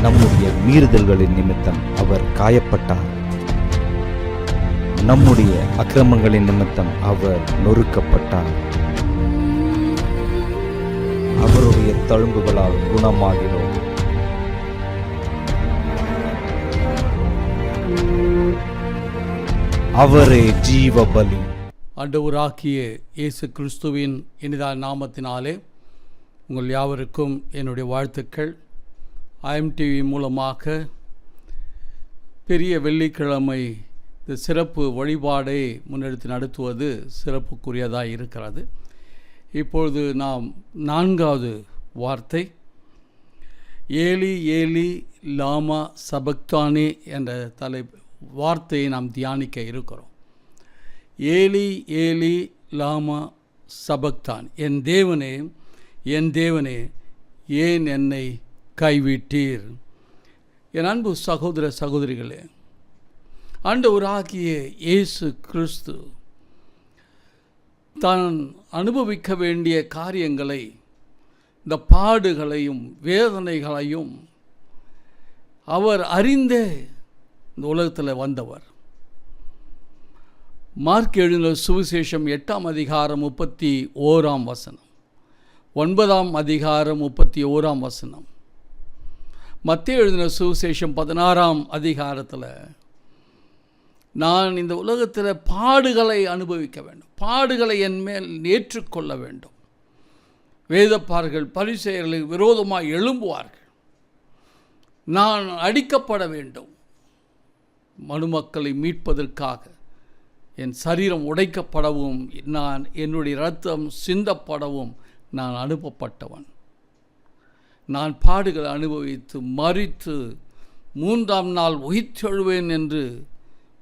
நம்முடைய மீறுதல்களின் நிமித்தம் அவர் காயப்பட்டார், நம்முடைய அக்கிரமங்களின் நிமித்தம் அவர் நொறுக்கப்பட்டார். அவருடைய தழும்புகளால் குணமாகிறோம். அவரே ஜீவ பலி. ஆண்டவராகிய இயேசு கிறிஸ்துவின் இனிதான நாமத்தினாலே உங்கள் யாவருக்கும் என்னுடைய வாழ்த்துக்கள். IMTV மூலமாக பெரிய வெள்ளிக்கிழமை இந்த சிறப்பு வழிபாடை முன்னெடுத்து நடத்துவது சிறப்புக்குரியதாக இருக்கிறது. இப்பொழுது நாம் 4வது வார்த்தை ஏலி ஏலி லாமா சபக்தானி என்ற வார்த்தையை நாம் தியானிக்க இருக்கிறோம். ஏலி ஏலி லாமா சபக்தான், என் தேவனே என் தேவனே ஏன் என்னை கைவிட்டீர். என் அன்பு சகோதர சகோதரிகளே, ஆண்டவராகிய இயேசு கிறிஸ்து தான் அனுபவிக்க வேண்டிய காரியங்களை, இந்த பாடுகளையும் வேதனைகளையும் அவர் அறிந்தே இந்த உலகத்தில் வந்தவர். மார்க் எழுதின சுவிசேஷம் 8ஆம் அதிகாரம் 31ஆம் வசனம், 9ஆம் அதிகாரம் 31ஆம் வசனம், மத்தேயு எழுதின சுவிசேஷம் 16ஆம் அதிகாரத்தில் நான் இந்த உலகத்தில் பாடுகளை அனுபவிக்க வேண்டும், பாடுகளை என் மேல் ஏற்றுக்கொள்ள வேண்டும், வேதப்பாரர்கள் பரிசேயர்களுக்கு விரோதமாக எழும்புவார்கள், நான் அடிக்கப்பட வேண்டும், மனுமக்களை மீட்பதற்காக என் சரீரம் உடைக்கப்படவும் நான் என்னுடைய இரத்தம் சிந்தப்படவும் நான் அனுப்பப்பட்டவன், நான் பாடுகளை அனுபவித்து மரித்து 3ஆம் நாள் உயிர்த்தெழுவேன் என்று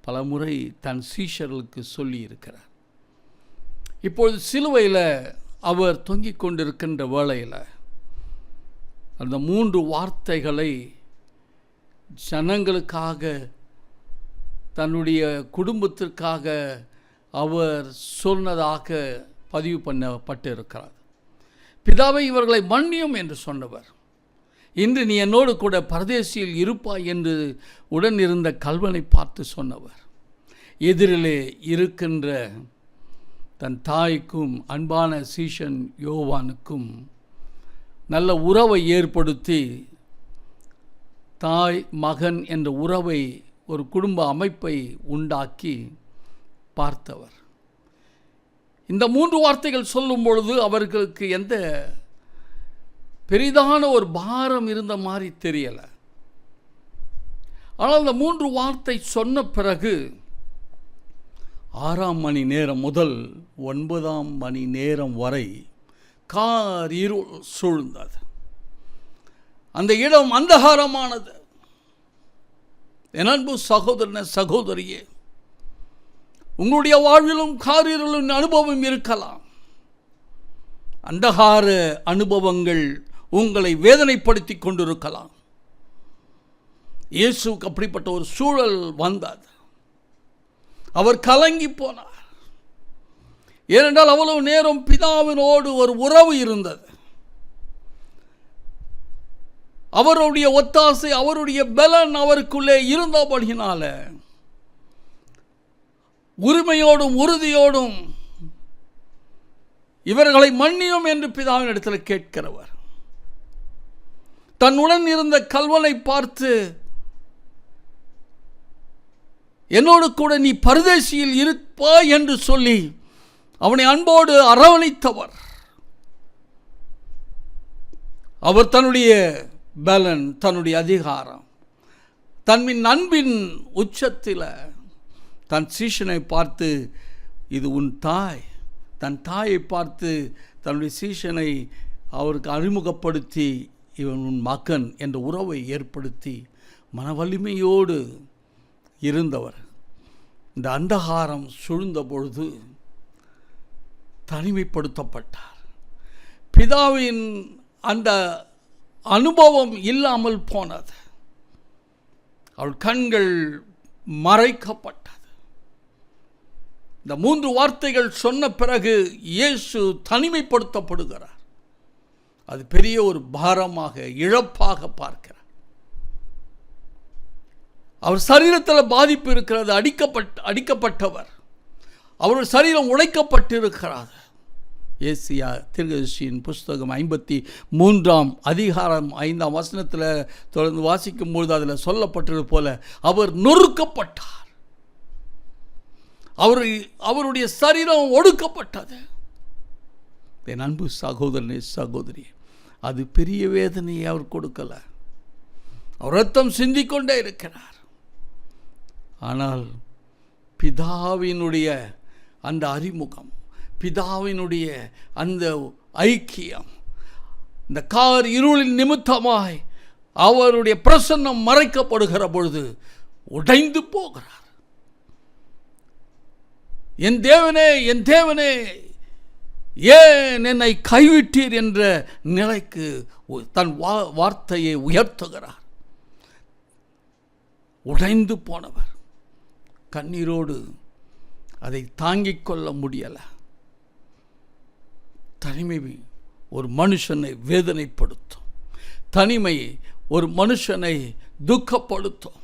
பல முறை தன் சீஷர்களுக்கு சொல்லியிருக்கிறார். இப்பொழுது சிலுவையில் அவர் தொங்கிக் கொண்டிருக்கின்ற வேளையில் அந்த 3 வார்த்தைகளை ஜனங்களுக்காக, தன்னுடைய குடும்பத்திற்காக அவர் சொன்னதாக பதிவு பண்ணப்பட்டு இருக்கிறார். பிதாவை இவர்களை மன்னியும் என்று சொன்னவர், இன்று நீ என்னோடு கூட பரதேசியில் இருப்பாய் என்று உடன் இருந்த கல்வனை பார்த்து சொன்னவர், எதிரிலே இருக்கின்ற தன் தாய்க்கும் அன்பான சீஷன் யோவானுக்கும் நல்ல உறவை ஏற்படுத்தி தாய் மகன் என்ற உறவை, ஒரு குடும்ப அமைப்பை உண்டாக்கி பார்த்தவர். இந்த 3 வார்த்தைகள் சொல்லும் பொழுது அவர்களுக்கு எந்த பெரிதான ஒரு பாரம் இருந்த மாதிரி தெரியலை. ஆனால் இந்த 3 வார்த்தை சொன்ன பிறகு 6ஆம் மணி நேரம் முதல் 9ஆம் மணி நேரம் வரை காரிருள் சூழ்ந்தது. அந்த இடம் அந்தகாரமானது. என் அன்பு சகோதரனே சகோதரியே, உங்களுடைய வாழ்விலும் காரிருளின் அனுபவம் இருக்கலாம். அந்தகார அனுபவங்கள் உங்களை வேதனைப்படுத்தி கொண்டிருக்கலாம். இயேசுக்கு அப்படிப்பட்ட ஒரு சூழல் வந்தது. அவர் கலங்கி போனார். ஏனென்றால் அவ்வளவு நேரம் பிதாவினோடு ஒரு உறவு இருந்தது. அவருடைய ஒத்தாசை, அவருடைய பலன் அவருக்குள்ளே இருந்தபடியினால உரிமையோடும் உறுதியோடும் இவர்களை மன்னியும் என்று பிதாவின் இடத்தில் கேட்கிறவர், தன்னுடன் இருந்த கல்வனை பார்த்து என்னோடு கூட நீ பரதேசியில் இருப்பாய் என்று சொல்லி அவனை அன்போடு அரவணைத்தவர். அவர் தன்னுடைய பலன், தன்னுடைய அதிகாரம், தன்னின் அன்பின் உச்சத்தில் தன் சீஷனை பார்த்து இது உன் தாய், தன் தாயை பார்த்து தன்னுடைய சீஷனை அவருக்கு அறிமுகப்படுத்தி இவன் உன் மகன் என்ற உறவை ஏற்படுத்தி மன வலிமையோடு இருந்தவர். இந்த அந்தகாரம் சூழ்ந்த பொழுது தனிமைப்படுத்தப்பட்டார். பிதாவின் அந்த அனுபவம் இல்லாமல் போனது. அவள் கண்கள் மறைக்கப்பட்டது. இந்த 3 வார்த்தைகள் சொன்ன பிறகு இயேசு தனிமைப்படுத்தப்படுகிறார். அது பெரிய ஒரு பாரமாக, இழப்பாக பார்க்கிறார். அவர் சரீரத்தில் பாதிப்பு இருக்கிறது. அடிக்கப்பட்டவர். அவருடைய சரீரம் உடைக்கப்பட்டிருக்கிறது. ஏசியா தீர்க்கதரிசியின் புஸ்தகம் 53ஆம் அதிகாரம் 5ஆம் வசனத்தில் தொடர்ந்து வாசிக்கும்போது அதில் சொல்லப்பட்டது போல அவர் நொறுக்கப்பட்டார். அவருடைய சரீரம் ஒடுக்கப்பட்டது. என் அன்பு சகோதரனே, சகோதரி, அது பெரிய வேதனையை அவர் கொடுக்கல. அவர் ரத்தம் சிந்திக்கொண்டே இருக்கிறார். ஆனால் பிதாவினுடைய அந்த அறிமுகம், பிதாவினுடைய அந்த ஐக்கியம், இந்த கார் இருளின் நிமித்தமாய் அவருடைய பிரசன்னம் மறைக்கப்படுகிற பொழுது உடைந்து போகிறார். என் தேவனே, என் தேவனே, ஏன் என்னை கைவிட்டீர் என்ற நிலைக்கு தன் வார்த்தையை உயர்த்துகிறார். உடைந்து போனவர் கண்ணீரோடு அதை தாங்கிக் கொள்ள முடியல. தனிமை ஒரு மனுஷனை வேதனைப்படுத்தும். தனிமை ஒரு மனுஷனை துக்கப்படுத்தும்.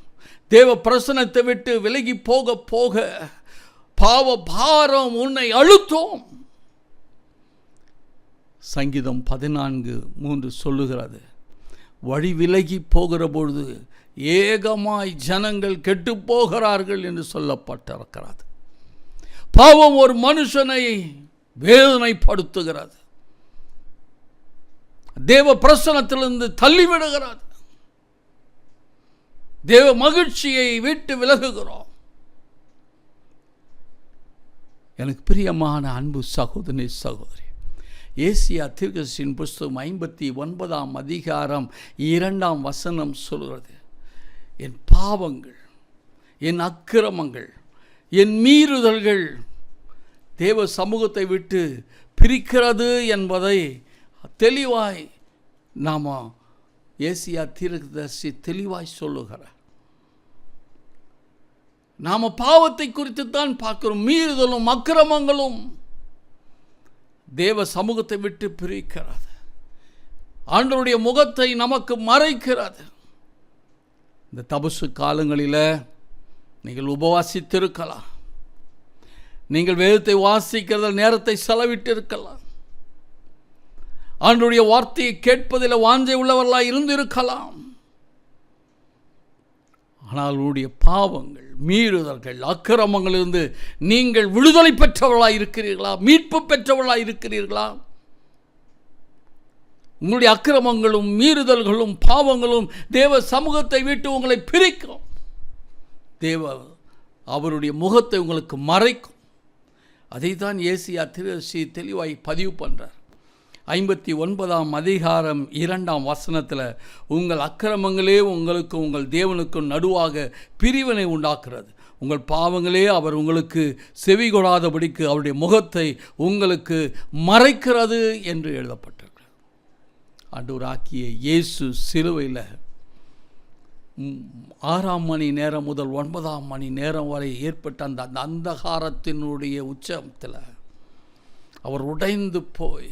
தேவ பிரசன்னத்தை விட்டு விலகி போக போக பாவ பாரம் உன்னை அழுத்தும். சங்கீதம் 14:3 சொல்லுகிறது, வழி விலகி போகிற பொழுது ஏகமாய் ஜனங்கள் கெட்டு போகிறார்கள் என்று சொல்லப்பட்டிருக்கிறது. பாவம் ஒரு மனுஷனை வேதனைப்படுத்துகிறது. தேவ பிரசன்னத்திலிருந்து தள்ளிவிடுகிறது. தேவ மகிழ்ச்சியை விட்டு விலகுகிறோம். எனக்கு பிரியமான அன்பு சகோதரி, சகோதரி, ஏசியா தீர்க்கதரிசியின் புஸ்தகம் 59ஆம் அதிகாரம் 2ஆம் வசனம் சொல்கிறது, என் பாவங்கள், என் அக்கிரமங்கள், என் மீறுதல்கள் தேவ சமூகத்தை விட்டு பிரிக்கிறது என்பதை தெளிவாய் நாம் ஏசியா தீர்க்கதரிசி தெளிவாய் சொல்லுகிறார். நாம் பாவத்தை குறித்து தான் பார்க்கிறோம். மீறுதலும் அக்கிரமங்களும் தேவ சமூகத்தை விட்டு பிரிக்கிறது. ஆண்டவருடைய முகத்தை நமக்கு மறைக்கிறது. இந்த தபசு காலங்களில் நீங்கள் உபவாசித்திருக்கலாம். நீங்கள் வேதத்தை வாசிக்கிறதில் நேரத்தை செலவிட்டு இருக்கலாம். ஆண்டவருடைய வார்த்தையை கேட்பதில் வாஞ்சை உள்ளவர்களாக இருந்திருக்கலாம். ஆனால் உங்களுடைய பாவங்கள், மீறுதல்கள், அக்கிரமங்களிலிருந்து நீங்கள் விடுதலை பெற்றவர்களாக இருக்கிறீர்களா? மீட்பு பெற்றவர்களாக இருக்கிறீர்களா? உங்களுடைய அக்கிரமங்களும் மீறுதல்களும் பாவங்களும் தேவ சமூகத்தை விட்டு உங்களை பிரிக்கும். தேவ அவருடைய முகத்தை உங்களுக்கு மறைக்கும். அதை தான் ஏசியா தீர்க்கதரிசி தெளிவாய் பதிவு பண்ணுறார். 59ஆம் அதிகாரம் 2ஆம் வசனத்தில், உங்கள் அக்கிரமங்களே உங்களுக்கும் உங்கள் தேவனுக்கும் நடுவாக பிரிவினை உண்டாக்குறது. உங்கள் பாவங்களே அவர் உங்களுக்கு செவி கொடாதபடிக்கு அவருடைய முகத்தை உங்களுக்கு மறைக்கிறது என்று எழுதப்பட்டிருக்கிறது. ஆண்டவராகிய இயேசு சிலுவையில் 6ஆம் மணி நேரம் முதல் 9ஆம் மணி நேரம் வரை ஏற்பட்ட அந்த அந்தகாரத்தினுடைய உச்சத்தில் அவர் உடைந்து போய்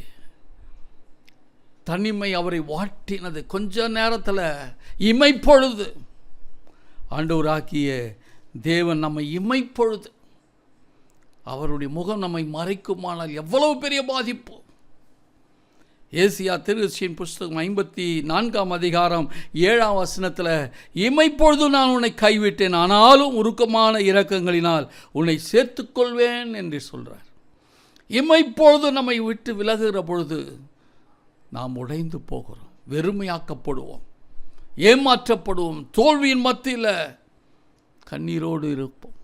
தனிமை அவரை வாட்டினது. கொஞ்ச நேரத்தில் இமைப்பொழுது ஆண்டவராகிய தேவன் நம்மை இமைப்பொழுது அவருடைய முகம் நம்மை மறைக்குமானால் எவ்வளவு பெரிய பாதிப்பு. ஏசியா தீர்க்கதரிசியின் புஸ்தகம் 54ஆம் அதிகாரம் 7ஆம் வசனத்தில், இமைப்பொழுது நான் உன்னை கைவிட்டேன், ஆனாலும் உருக்கமான இரக்கங்களினால் உன்னை சேர்த்துக்கொள்வேன் என்று சொல்கிறார். இமைப்பொழுது நம்மை விட்டு விலகுகிற பொழுது நாம் உடைந்து போகிறோம், வெறுமையாக்கப்படுவோம், ஏமாற்றப்படுவோம், தோல்வியின் மத்தியில் கண்ணீரோடு இருப்போம்.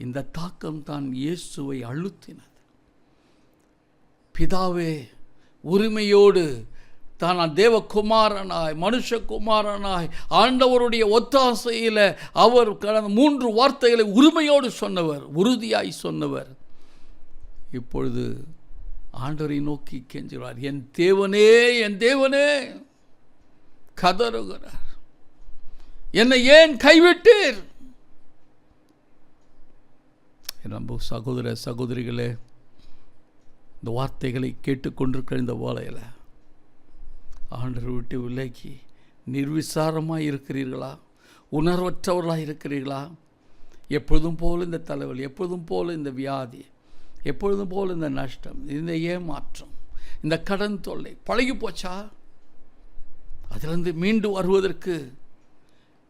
இந்த தாக்கம் தான் இயேசுவை அழுத்தினது. பிதாவே உரிமையோடு தான் தேவகுமாரனாய் மனுஷகுமாரனாய் ஆண்டவருடைய ஒத்தாசையில் அவர் கடந்த 3 வார்த்தைகளை உரிமையோடு சொன்னவர், உறுதியாய் சொன்னவர், இப்பொழுது ஆண்டவரை நோக்கி கெஞ்சுகிறார், என் தேவனே, என் தேவனே, கதறுகிறார், என்னை ஏன் கைவிட்டீர்? நம்ம சகோதர சகோதரிகளே, இந்த வார்த்தைகளை கேட்டுக்கொண்டிருக்கிற இந்த வேளையில் ஆண்டவரை விட்டு விலகி நிர்விசாரமாக இருக்கிறீர்களா? உணர்வற்றவர்களாக இருக்கிறீர்களா? எப்பொழுதும் போல் இந்த தலைவலி, எப்பொழுதும் போல் இந்த வியாதி, எப்பொழுதும் போல் இந்த நஷ்டம், இந்த ஏமாற்றம், இந்த கடன் தொல்லை பழகி போச்சா? அதிலிருந்து மீண்டு வருவதற்கு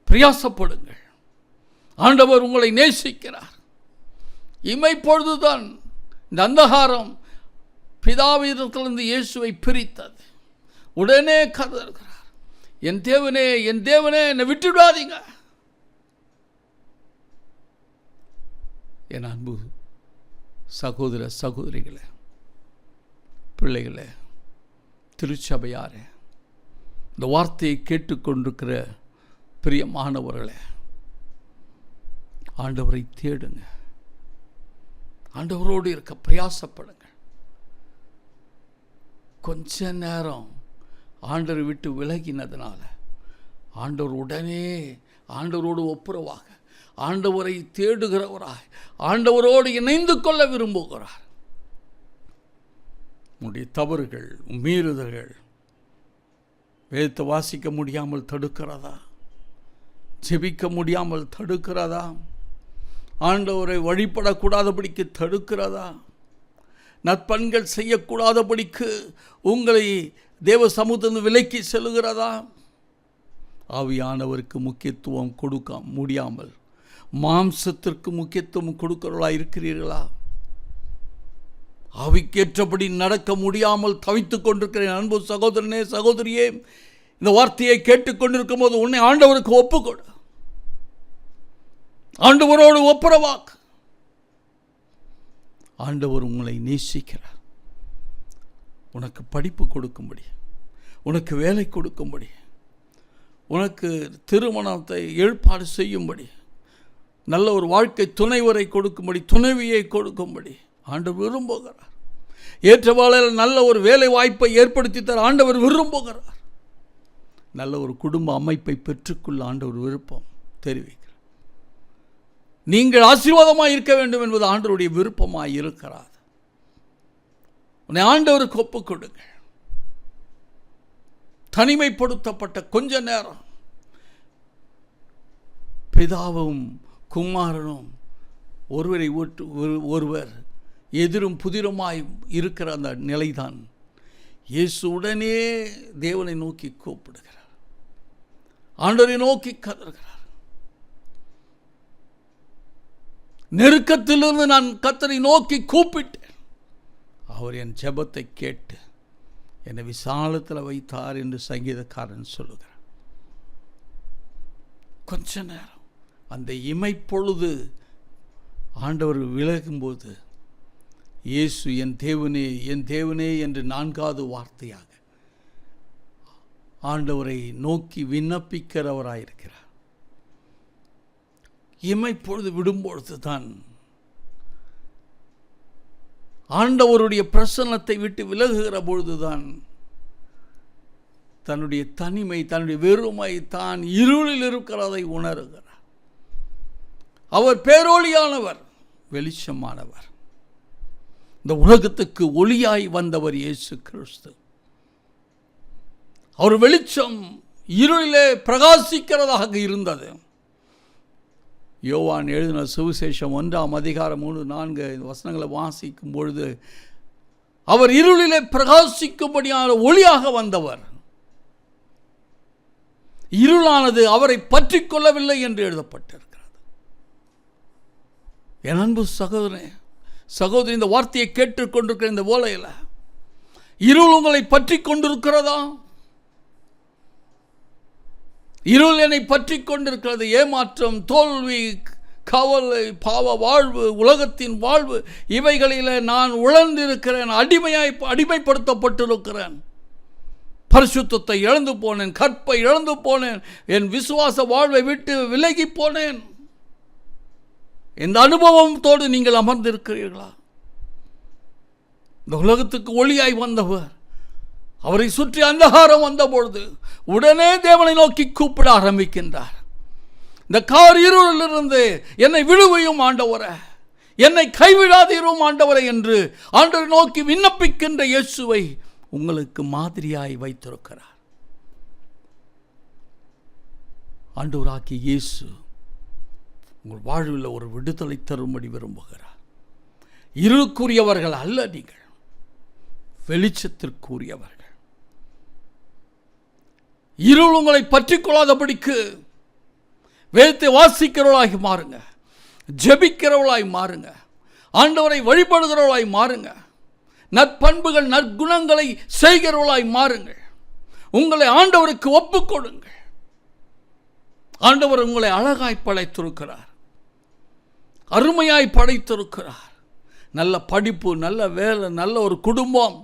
பிரயாசப்படுங்கள். ஆண்டவர் உங்களை நேசிக்கிறார். இமைப்பொழுதுதான் இந்த அந்தகாரம் பிதாவிடத்திலிருந்து இயேசுவை பிரித்தது. உடனே கதறுகிறார், என் தேவனே, என் தேவனே, என்னை விட்டுவிடாதீங்க. என் அன்பு சகோதர சகோதரிகளே, பிள்ளைகளே, திருச்சபையாரே, இந்த வார்த்தையை கேட்டுக்கொண்டிருக்கிற பிரியமானவர்களே, ஆண்டவரை தேடுங்க. ஆண்டவரோடு இருக்க பிரயாசப்படுங்க. கொஞ்ச நேரம் ஆண்டவரை விட்டு விலகினதுனால ஆண்டவர் உடனே ஆண்டவரோடு ஒப்புரவாக, ஆண்டவரை தேடுகிறவராய், ஆண்டவரோடு இணைந்து கொள்ள விரும்புகிறார். உன்னுடைய தவறுகள், மீறுதல்கள் வேதத்தை வாசிக்க முடியாமல் தடுக்கிறதா? ஜெபிக்க முடியாமல் தடுக்கிறதா? ஆண்டவரை வழிபடக்கூடாதபடிக்கு தடுக்கிறதா? நற்பண்கள் செய்யக்கூடாதபடிக்கு உங்களை தேவ சமூகத்திலிருந்து விலக்கி செல்கிறதா? ஆவியானவருக்கு முக்கியத்துவம் கொடுக்க முடியாமல் மாம்சத்திற்கு முக்கியத்துவம் கொடுக்கிறவர்களாக இருக்கிறீர்களா? ஆவிக்கேற்றபடி நடக்க முடியாமல் தவித்துக் கொண்டிருக்கிறேன். அன்பு சகோதரனே, சகோதரியே, இந்த வார்த்தையை கேட்டுக்கொண்டிருக்கும் போது உன்னை ஆண்டவருக்கு ஒப்புக்கொடு. ஆண்டவரோடு ஒப்புரவாக்கு. ஆண்டவர் உங்களை நேசிக்கிறார். உனக்கு படிப்பு கொடுக்கும்படி, உனக்கு வேலை கொடுக்கும்படி, உனக்கு திருமணத்தை ஏற்பாடு செய்யும்படி, நல்ல ஒரு வாழ்க்கை துணைவரை கொடுக்கும்படி, துணைவியை கொடுக்கும்படி ஆண்டவர் விரும்புகிறார். ஏற்றவாளையில் நல்ல ஒரு வேலை வாய்ப்பை ஏற்படுத்தி தர ஆண்டவர் விரும்புகிறார். நல்ல ஒரு குடும்ப அமைப்பை பெற்றுக்கொள்ள ஆண்டவர் விருப்பம் தெரிவிக்கிறார். நீங்கள் ஆசீர்வாதமாக இருக்க வேண்டும் என்பது ஆண்டவருடைய விருப்பமாக இருக்கிறார். உன்னை ஆண்டவருக்கு ஒப்புக் கொடுங்கள். தனிமைப்படுத்தப்பட்ட கொஞ்ச நேரம் பிதாவும் குமாரனும் ஒருவரை ஒருவர் எதிரும் புதிருமாய் இருக்கிற அந்த நிலைதான். இயேசு உடனே தேவனை நோக்கி கூப்பிடுகிறார், ஆண்டவரை நோக்கி கதறுகிறார். நெருக்கத்திலிருந்து நான் கர்த்தரை நோக்கி கூப்பிட்டேன், அவர் என் ஜெபத்தை கேட்டு என்னை விசாலத்தில் வைத்தார் என்று சங்கீதக்காரன் சொல்லுகிறார். கொஞ்ச நேரம் அந்த இமைப்பொழுது ஆண்டவர் விலகும்போது இயேசு என் தேவனே, என் தேவனே என்று 4வது வார்த்தையாக ஆண்டவரை நோக்கி விண்ணப்பிக்கிறவராயிருக்கிறார். இமைப்பொழுது விடும்பொழுது தான் ஆண்டவருடைய பிரசன்னத்தை விட்டு விலகுகிற பொழுதுதான் தன்னுடைய தனிமை, தன்னுடைய வெறுமை, தான் இருளில் இருக்கிறதை உணர்கிறார். அவர் பேரொளியானவர், வெளிச்சமானவர். இந்த உலகத்துக்கு ஒளியாய் வந்தவர் இயேசு கிறிஸ்து. அவர் வெளிச்சம் இருளிலே பிரகாசிக்கிறதாக இருந்தது. யோவான் எழுதின சுவிசேஷம் 1ஆம் அதிகாரம் 3-4 வசனங்களை வாசிக்கும் பொழுது அவர் இருளிலே பிரகாசிக்கும்படியான ஒளியாக வந்தவர். இருளானது அவரை பற்றி கொள்ளவில்லை என்று எழுதப்பட்டிருக்கிறது. என் அன்பு சகோதரனே, சகோதரி, இந்த வார்த்தையை கேட்டுக்கொண்டிருக்கிற இந்த வேளையில் இருள் உங்களை பற்றி கொண்டிருக்கிறதா? இருள் என்னை பற்றி கொண்டிருக்கிறது. ஏமாற்றம், தோல்வி, கவலை, பாவ வாழ்வு, உலகத்தின் வாழ்வு, இவைகளில் நான் உழந்திருக்கிறேன். அடிமைப்படுத்தப்பட்டிருக்கிறேன். பரிசுத்தத்தை இழந்து போனேன், கற்பை இழந்து போனேன், என் விசுவாச வாழ்வை விட்டு விலகி போனேன். இந்த அனுபவத்தோடு நீங்கள் அமர்ந்திருக்கிறீர்களா? இந்த உலகத்துக்கு ஒளியாய் வந்தவர், அவரை சுற்றி அந்தகாரம் வந்த பொழுது உடனே தேவனை நோக்கி கூப்பிட ஆரம்பிக்கின்றார். இந்த கார் இருளிலிருந்து என்னை விடுவையும் ஆண்டவரே, என்னை கைவிடாதீரும் ஆண்டவரே என்று ஆண்டவரை நோக்கி விண்ணப்பிக்கின்ற இயேசுவை உங்களுக்கு மாதிரியாய் வைத்திருக்கிறார். ஆண்டவராகிய இயேசு உங்கள் வாழ்வில் ஒரு விடுதலை தரும்படி விரும்புகிறார். இருளுக்குரியவர்கள் அல்ல, நீங்கள் வெளிச்சத்திற்குரியவர்கள். இருள் உங்களை பற்றி கொள்ளாதபடிக்கு வேதத்தை வாசிக்கிறவர்களாய் மாறுங்க, ஜெபிக்கிறவர்களாய் மாறுங்க, ஆண்டவரை வழிபடுகிறவர்களாய் மாறுங்க, நற்பண்புகள் நற்குணங்களை செய்கிறவர்களாய் மாறுங்கள். உங்களை ஆண்டவருக்கு ஒப்புக் கொடுங்கள். ஆண்டவர் உங்களை அழகாய் படைத்திருக்கிறார், அருமையாய் படைத்திருக்கிறார். நல்ல படிப்பு, நல்ல வேலை, நல்ல ஒரு குடும்பம்,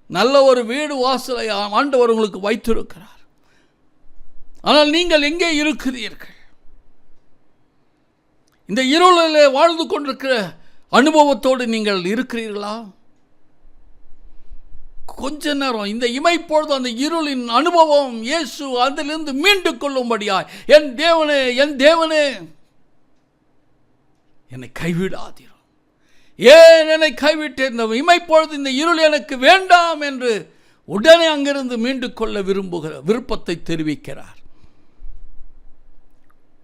நல்ல ஒரு வீடு வாசலை ஆண்டவர் உங்களுக்கு வைத்திருக்கிறார். ஆனால் நீங்கள் எங்கே இருக்கிறீர்கள்? இந்த இருளில் வாழ்ந்து கொண்டிருக்கிற அனுபவத்தோடு நீங்கள் இருக்கிறீர்களா? கொஞ்ச நேரம் இந்த இமைப்பொழுது அந்த இருளின் அனுபவம் இயேசு அதிலிருந்து மீண்டு கொள்ளும்படியாய், என் தேவனே, என் தேவனே, என்னை கைவிடாதீர், ஏன் என்னை கைவிட்டு இந்த இமைப்பொழுது இந்த இருள் எனக்கு வேண்டாம் என்று உடனே அங்கிருந்து மீண்டு கொள்ள விருப்பத்தை தெரிவிக்கிறார்.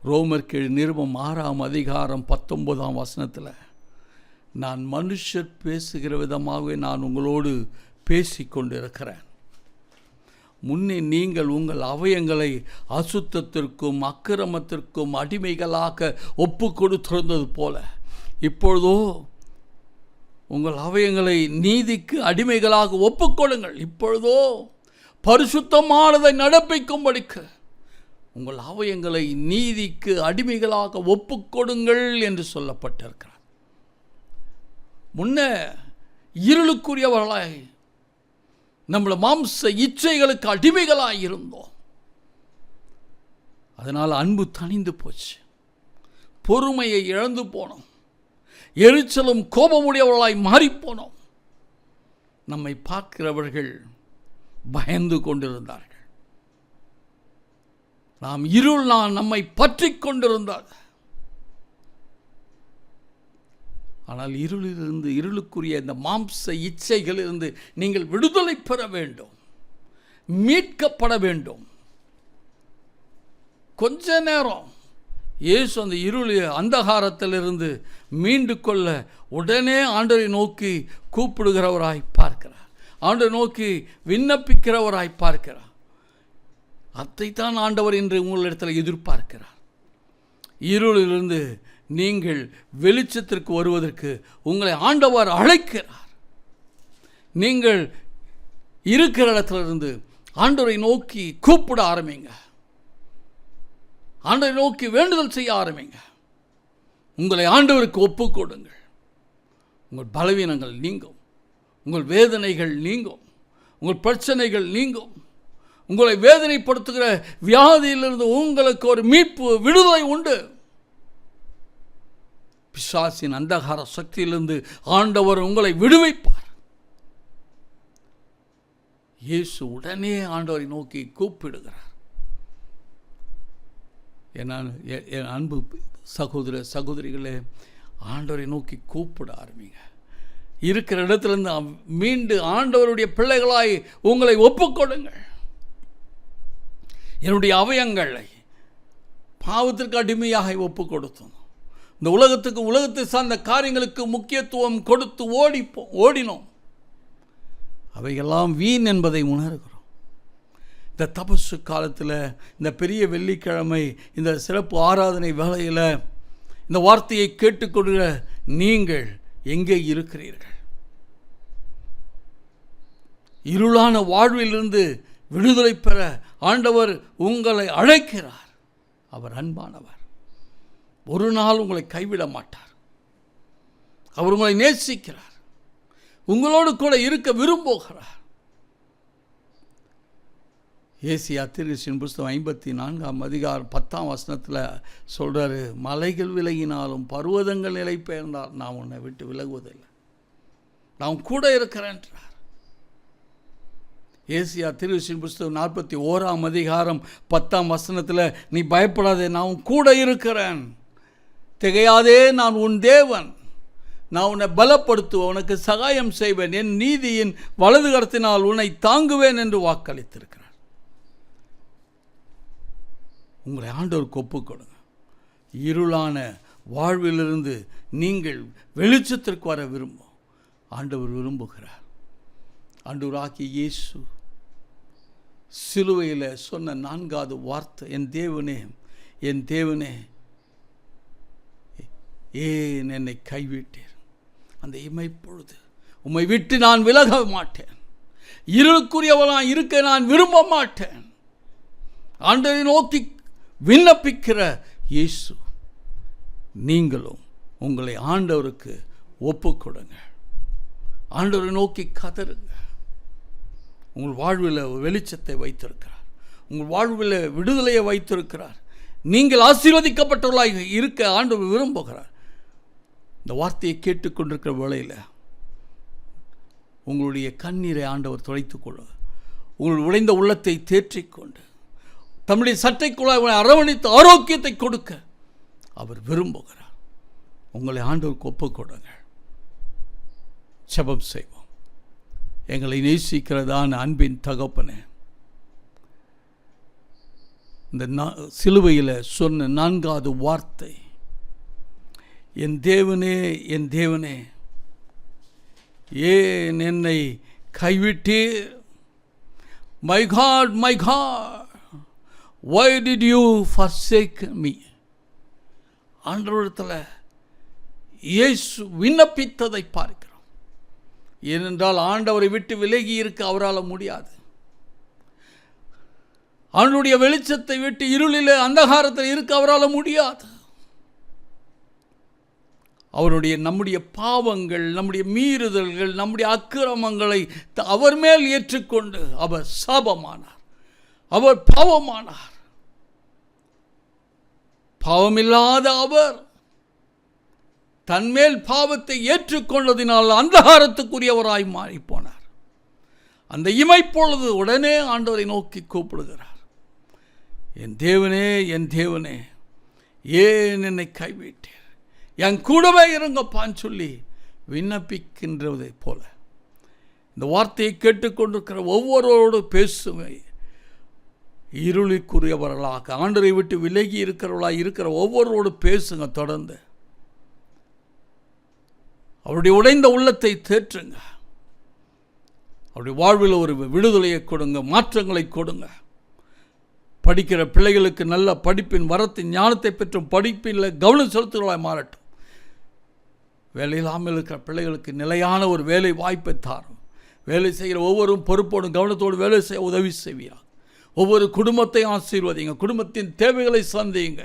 ரோமருக்கு நிருபம் 6:19 நான் மனுஷர் பேசுகிற விதமாகவே நான் உங்களோடு பேசிக்கொண்டிருக்கிறேன். முன்னே நீங்கள் உங்கள் அவயங்களை அசுத்தத்திற்கும் அக்கிரமத்திற்கும் அடிமைகளாக ஒப்பு கொடுத்திருந்தது போல, இப்பொழுதோ உங்கள் அவயங்களை நீதிக்கு அடிமைகளாக ஒப்புக்கொடுங்கள். இப்பொழுதோ பரிசுத்தமானதை நடப்பிக்கும்படிக்கு உங்கள் அவயங்களை நீதிக்கு அடிமைகளாக ஒப்புக்கொடுங்கள் என்று சொல்லப்பட்டிருக்கிறார். முன்ன இருளுக்குரியவர்களாய் நம்மளை மாம்ச இச்சைகளுக்கு அடிமைகளாய் இருந்தோம். அதனால் அன்பு தணிந்து போச்சு, பொறுமையை இழந்து போனோம், எரிச்சலும் கோபமுடையவர்களாய் மாறிப்போனோம். நம்மை பார்க்கிறவர்கள் பயந்து கொண்டிருந்தார்கள். நாம் நம்மை பற்றி கொண்டிருந்தார். ஆனால் இருளிலிருந்து, இருளுக்குரிய இந்த மாம்ச இச்சைகளிலிருந்து நீங்கள் விடுதலை பெற வேண்டும், மீட்கப்பட வேண்டும். கொஞ்ச நேரம் இயேசு அந்த அந்தகாரத்திலிருந்து மீண்டு கொள்ள உடனே ஆண்டவரை நோக்கி கூப்பிடுகிறவராய் பார்க்கிறார், ஆண்டவரை நோக்கி விண்ணப்பிக்கிறவராய் பார்க்கிறார். அதைத்தான் ஆண்டவர் இன்று உங்களிடத்தில் எதிர்பார்க்கிறார். இருளிலிருந்து நீங்கள் வெளிச்சத்திற்கு வருவதற்கு உங்களை ஆண்டவர் அழைக்கிறார். நீங்கள் இருக்கிற இடத்திலிருந்து ஆண்டவரை நோக்கி கூப்பிட ஆரம்பிங்க, ஆண்டவரை நோக்கி வேண்டுதல் செய்ய ஆரம்பிங்க. உங்களை ஆண்டவருக்கு ஒப்புக் கொடுங்கள். உங்கள் பலவீனங்கள் நீங்கும், உங்கள் வேதனைகள் நீங்கும், உங்கள் பிரச்சனைகள் நீங்கும். உங்களை வேதனைப்படுத்துகிற வியாதியிலிருந்து உங்களுக்கு ஒரு மீட்பு, விடுதலை உண்டு. பிசாசின் அந்தகார சக்தியிலிருந்து ஆண்டவர் உங்களை விடுவிப்பார். இயேசு உடனே ஆண்டவரை நோக்கி கூப்பிடுகிறார். என் அன்பு சகோதர சகோதரிகளே, ஆண்டவரை நோக்கி கூப்பிட ஆரம்பிங்க. இருக்கிற இடத்திலிருந்து மீண்டு ஆண்டவருடைய பிள்ளைகளாய் உங்களை ஒப்புக்கொடுங்கள். என்னுடைய அவயங்களை பாவத்திற்கு அடிமையாக ஒப்புக் கொடுத்தோம். இந்த உலகத்தை சார்ந்த காரியங்களுக்கு முக்கியத்துவம் கொடுத்து ஓடினோம். அவையெல்லாம் வீண் என்பதை உணர்கிறோம். இந்த தபசு காலத்தில், இந்த பெரிய வெள்ளிக்கிழமை, இந்த சிறப்பு ஆராதனை வேளையில் இந்த வார்த்தையை கேட்டுக்கொள்கிற நீங்கள் எங்கே இருக்கிறீர்கள்? இருளான வாழ்விலிருந்து விடுதலை பெற ஆண்டவர் உங்களை அழைக்கிறார். அவர் அன்பானவர், ஒரு நாள் உங்களை கைவிட மாட்டார். அவர் உங்களை நேசிக்கிறார், உங்களோடு கூட இருக்க விரும்புகிறார். ஏசியா தீர்க்கதரிசியின் புஸ்தகம் 54:10 சொல்கிறாரு, மலைகள் விலகினாலும் பர்வதங்கள் நிலை பெயர்ந்தால் நான் உன்னை விட்டு விலகுவதில்லை, நான் கூட இருக்கிறேன்றார். ஏசியா தீர்க்கதரிசியின் புஸ்தகம் 41:10 நீ பயப்படாதே, நான் உன் கூட இருக்கிறேன், திகையாதே, நான் உன் தேவன், நான் உன்னை பலப்படுத்துவேன், உனக்கு சகாயம் செய்வேன், என் நீதியின் வலது கரத்தினால் உன்னை தாங்குவேன் என்று வாக்களித்திருக்கிறார். உங்களை ஆண்டவருக்கு ஒப்புக் கொடுங்க. இருளான வாழ்விலிருந்து நீங்கள் வெளிச்சத்திற்கு வர ஆண்டவர் விரும்புகிறார். ஆண்டவராகிய இயேசு சிலுவையில் சொன்ன 4வது வார்த்தை, என் தேவனே, என் தேவனே, ஏன் என்னை கைவிட்டீர்? அந்த இமைப்பொழுது உம்மை விட்டு நான் விலக மாட்டேன், இருளுக்குரியவனாய் இருக்க நான் விரும்ப மாட்டேன். ஆண்டவரை நோக்கி விண்ணப்பிக்கிற இயேசு, நீங்களும் உங்களை ஆண்டவருக்கு ஒப்புக்கொடுங்க. ஆண்டவரை நோக்கி கதறுங்க. உங்கள் வாழ்வில் வெளிச்சத்தை வைத்திருக்கிறார், உங்கள் வாழ்வில் விடுதலையை வைத்திருக்கிறார். நீங்கள் ஆசீர்வதிக்கப்பட்டவர்களாக இருக்க ஆண்டவர் விரும்புகிறார். இந்த வார்த்தையை கேட்டுக்கொண்டிருக்கிற வேளையில் உங்களுடைய கண்ணீரை ஆண்டவர் துடைத்துக் கொள்ள, உங்கள் உடைந்த உள்ளத்தை தேற்றிக்கொண்டு தம்முடைய சட்டைக்குள்ளாய் அரவணைத்து ஆரோக்கியத்தை கொடுக்க அவர் விரும்புகிறார். உங்களை ஆண்டவருக்கு ஒப்புக் கொடுங்க. ஜெபம் செய்வோம். எங்களை நேசிக்கிறதான அன்பின் தகப்பனே, இந்த சிலுவையில் சொன்ன 4வது வார்த்தை, என் தேவனே, என் தேவனே, ஏன் என்னை கைவிட்டீர்? My God, my God, why did you forsake me? ஆண்டவரிடத்தில் இயேசு விண்ணப்பித்ததை பார்க்கிறோம். ஏனென்றால் ஆண்டவரை விட்டு விலகி இருக்க அவரால் முடியாது. ஆண்டவருடைய வெளிச்சத்தை விட்டு இருளில் அந்தகாரத்தில் இருக்க அவரால் முடியாது. நம்முடைய பாவங்கள், நம்முடைய மீறுதல்கள், நம்முடைய அக்கிரமங்களை அவர் மேல் ஏற்றுக்கொண்டு அவர் சாபமானார், அவர் பாவமானார். பாவமில்லாத அவர் தன்மேல் பாவத்தை ஏற்றுக்கொண்டதினால் அந்தகாரத்துக்குரியவராய் மாறி போனார். அந்த இமைப்பொழுது உடனே ஆண்டவரை நோக்கி கூப்பிடுகிறார், என் தேவனே, என் தேவனே, ஏன் என்னை கைவிட்டீர்? என் கூடவே இருங்கப்பான்னு சொல்லி விண்ணப்பிக்கின்றதை போல இந்த வார்த்தையை கேட்டுக்கொண்டிருக்கிற ஒவ்வொருவரோடு பேசுவே. இருளுக்குரியவர்களாக ஆண்டவரை விட்டு விலகி இருக்கிறவர்களாக இருக்கிற ஒவ்வொருவரோடு பேசுங்க. தொடர்ந்து அவருடைய உடைந்த உள்ளத்தை தேற்றுங்க. அவருடைய வாழ்வில் ஒரு விடுதலையை கொடுங்க, மாற்றங்களை கொடுங்க. படிக்கிற பிள்ளைகளுக்கு நல்ல படிப்பின் வரத்தின் ஞானத்தை பெற்றும் படிப்பில் கவனம் செலுத்துவர்களாய் மாறட்டும். வேலையில்லாமல் இருக்கிற பிள்ளைகளுக்கு நிலையான ஒரு வேலை வாய்ப்பை தாரும். வேலை செய்கிற ஒவ்வொரும் பொறுப்போடும் கவனத்தோடு வேலை செய்ய உதவி செய்வீங்க. ஒவ்வொரு குடும்பத்தையும் ஆசீர்வதிங்க, குடும்பத்தின் தேவைகளை சந்திங்க.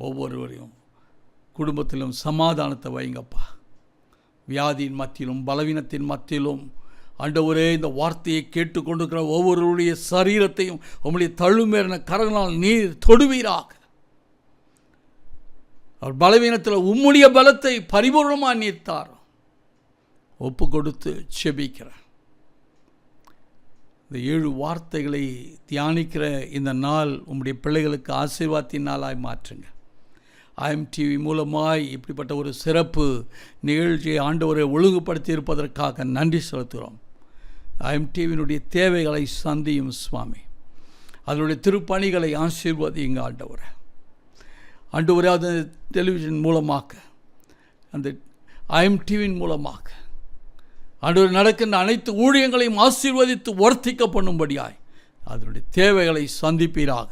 ஒவ்வொருவரையும் குடும்பத்திலும் சமாதானத்தை வைங்கப்பா. வியாதியின் மத்தியிலும் பலவீனத்தின் மத்தியிலும் ஆண்டவரே, இந்த வார்த்தையை கேட்டுக்கொண்டிருக்கிற ஒவ்வொருவருடைய சரீரத்தையும் உம்முடைய தழுமேறின கரங்களால் நீர் தொடுவீராக. அவர் பலவீனத்தில் உம்முடைய பலத்தை பரிபூர்ணமாக நீர் தாரும். ஒப்பு கொடுத்து செபிக்கிறேன். இந்த 7 வார்த்தைகளை தியானிக்கிற இந்த நாள் உம்முடைய பிள்ளைகளுக்கு ஆசீர்வாதத்தின் நாளாய் மாற்றுங்க. IMTV மூலமாய் இப்படிப்பட்ட ஒரு சிறப்பு நிகழ்ச்சியை ஆண்டவரை ஒழுங்குபடுத்தி இருப்பதற்காக நன்றி செலுத்துகிறோம். IMTVயினுடைய தேவைகளை சந்தியும் சுவாமி. அதனுடைய திருப்பணிகளை ஆசீர்வதிங்க ஆண்டவரை. ஆண்டவரே, அது டெலிவிஷன் மூலமாக, அந்த IMTVயின் மூலமாக ஆண்டவர் நடக்கின்ற அனைத்து ஊழியங்களையும் ஆசீர்வதித்து வர்த்திக்க பண்ணும்படியாய் அதனுடைய தேவைகளை சந்திப்பீராக.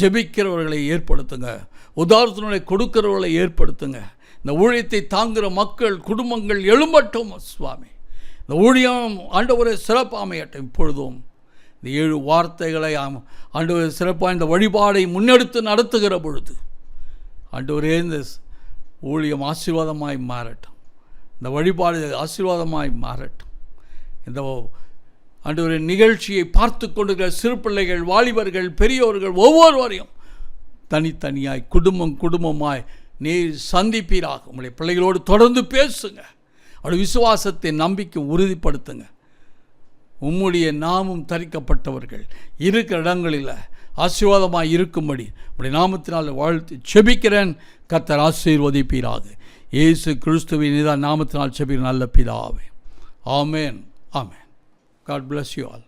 ஜெபிக்கிறவர்களை ஏற்படுத்துங்க, உதாரணத்தினுடைய கொடுக்கிறவர்களை ஏற்படுத்துங்க. இந்த ஊழியத்தை தாங்குகிற மக்கள் குடும்பங்கள் எழும்பட்டும் சுவாமி. இந்த ஊழியம் ஆண்டவரை சிறப்பாக அமையட்டும். இப்பொழுதும் இந்த 7 வார்த்தைகளை ஆண்டவரை சிறப்பாக இந்த வழிபாடை முன்னெடுத்து நடத்துகிற பொழுது ஆண்டவரே, இந்த ஊழியம் ஆசீர்வாதமாய் மாறட்டும். இந்த வழிபாடு ஆசீர்வாதமாய் மாறட்டும். இந்த ஆண்டவரே, நிகழ்ச்சியை பார்த்து கொண்டிருக்கிற சிறு பிள்ளைகள், வாலிபர்கள், பெரியோர்கள் ஒவ்வொருவரையும் தனித்தனியாய் குடும்பமாய் நீர் சந்திப்பீராக. உங்களுடைய பிள்ளைகளோடு தொடர்ந்து பேசுங்க. அவருடைய விசுவாசத்தை நம்பிக்கை உறுதிப்படுத்துங்க. உம்முடைய நாமம் தரிக்கப்பட்டவர்கள் இருக்கிற இடங்களில் ஆசீர்வாதமாக இருக்கும்படி உடைய நாமத்தினால் வாழ்த்து செபிக்கிறேன். கர்த்தர் ஆசீர்வதிப்பீராக. இயேசு கிறிஸ்துவின் நாமத்தினால் செபிக்கிற நல்ல பிதாவே. ஆமேன், ஆமேன். God bless you all.